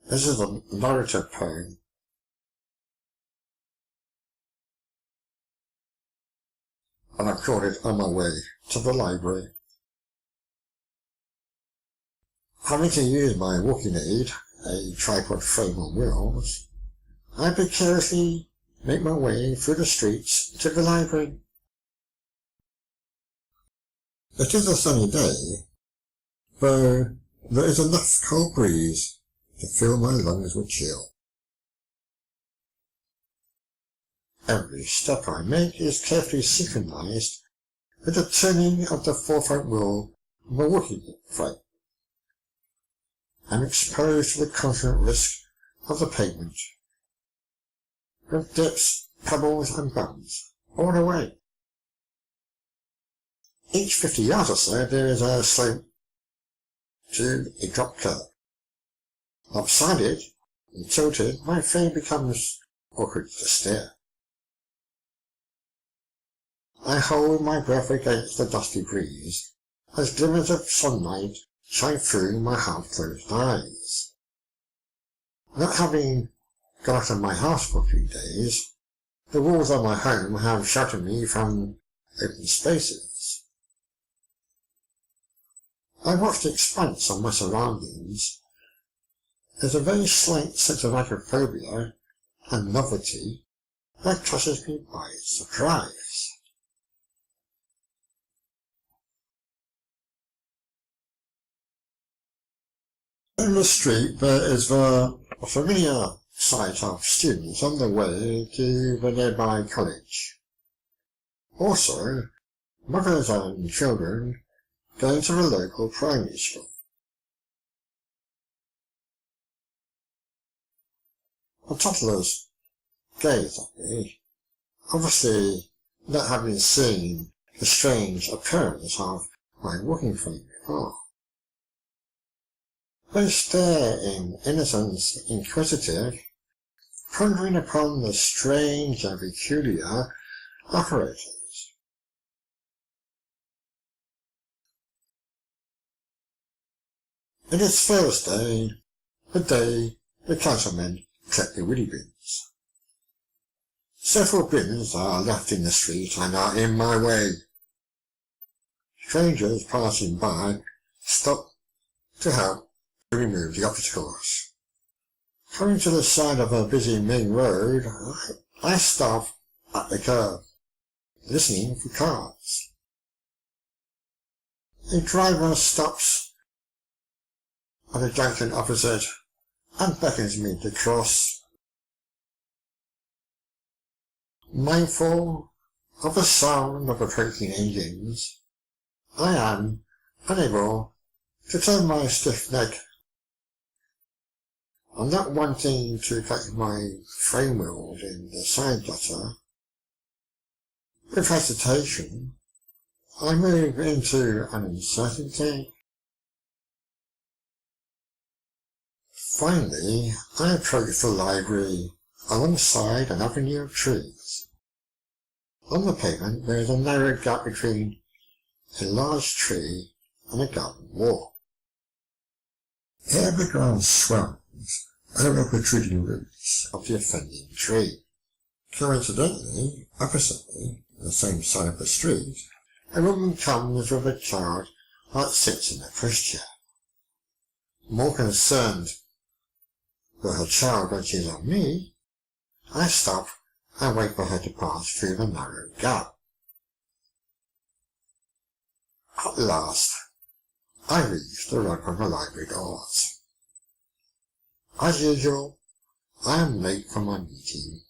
This is a narrative poem. And I caught it on my way to the library. Having to use my walking aid, a tripod frame on wheels, I precariously make my way through the streets to the library. It is a sunny day, though there is enough cold breeze to fill my lungs with chill. Every step I make is carefully synchronized with the turning of the forefront wheel of a walking frame. I'm exposed to the constant risk of the pavement, with dips, pebbles and bumps all the way. Each 50 yards or so there is a slope to a drop curve. Lopsided and tilted, my frame becomes awkward to steer. I hold my breath against the dusty breeze as glimmers of sunlight shine through my half-closed eyes. Not having got out of my house for a few days, the walls of my home have sheltered me from open spaces. I watch the expanse of my surroundings. There's a very slight sense of agoraphobia and novelty that catches me by surprise. In the street there is the familiar sight of students on their way to the nearby college. Also, mothers and children going to the local primary school. The toddlers gaze at me, obviously not having seen the strange appearance of my walking frame before. They stare in innocence, inquisitive, pondering upon the strange and peculiar apparatus. It is Thursday, the day the councilmen collect the willy bins. Several bins are left in the street and are in my way. Strangers passing by stop to help to remove the obstacles. Coming to the side of a busy main road, I stop at the curb, listening for cars. A driver stops at the junction opposite and beckons me to cross. Mindful of the sound of approaching engines, I am unable to turn my stiff neck. I'm not wanting to cut my frame wheels in the side gutter. With hesitation, I move into an uncertainty. Finally, I approach the library alongside an avenue of trees. On the pavement there is a narrow gap between a large tree and a garden wall. Here the ground swells over the protruding roots of the offending tree. Coincidentally, opposite me, on the same side of the street, a woman comes with a child that sits in a pushchair. More concerned with her child than she is on me, I stop and wait for her to pass through the narrow gap. At last, I reach the rug of the library doors. As usual, I am late for my meeting.